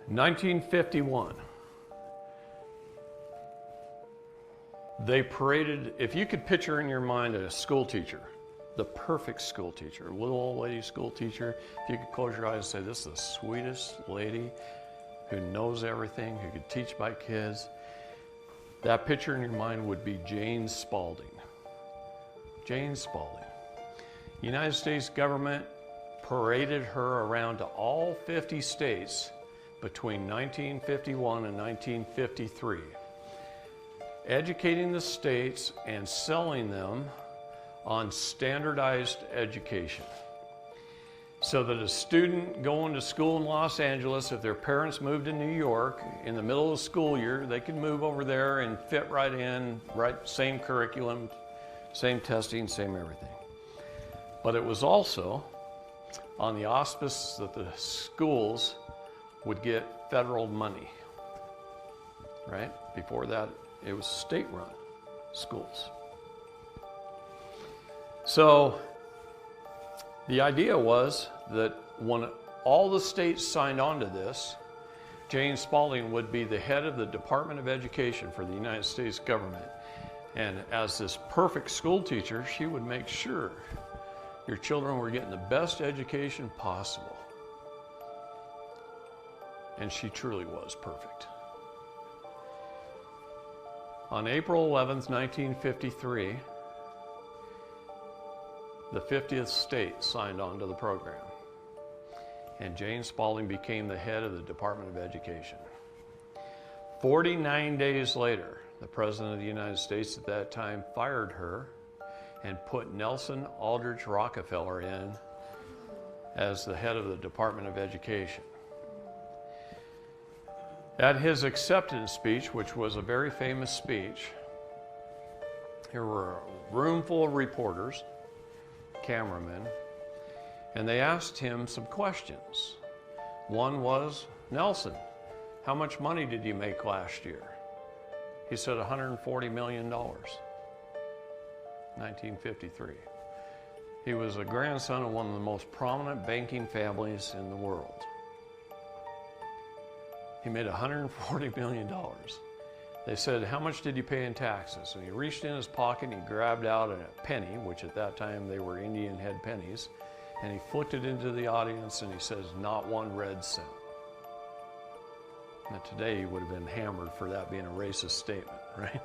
1951. They paraded, if you could picture in your mind a school teacher, the perfect school teacher, a little old lady school teacher, if you could close your eyes and say, this is the sweetest lady who knows everything, who could teach my kids, that picture in your mind would be Jane Spalding. Jane Spalding. The United States government paraded her around to all 50 states between 1951 and 1953, educating the states and selling them on standardized education. So that a student going to school in Los Angeles, if their parents moved to New York in the middle of the school year, they could move over there and fit right in, right, same curriculum, same testing, same everything. But it was also on the auspice that the schools would get federal money, right? Before that, it was state-run schools. So the idea was that when all the states signed on to this, Jane Spalding would be the head of the Department of Education for the United States government. And as this perfect school teacher, she would make sure your children were getting the best education possible. And she truly was perfect. On April 11th, 1953, the 50th state signed on to the program, and Jane Spalding became the head of the Department of Education. 49 days later, the President of the United States at that time fired her and put Nelson Aldrich Rockefeller in as the head of the Department of Education. At his acceptance speech, which was a very famous speech, there were a room full of reporters, cameramen, and they asked him some questions. One was, Nelson, how much money did you make last year? He said $140 million, 1953. He was a grandson of one of the most prominent banking families in the world. He made $140 million. They said, how much did you pay in taxes? And he reached in his pocket and he grabbed out a penny, which at that time they were Indian head pennies, and he flicked it into the audience and he says, not one red cent. Now today he would have been hammered for that being a racist statement, right?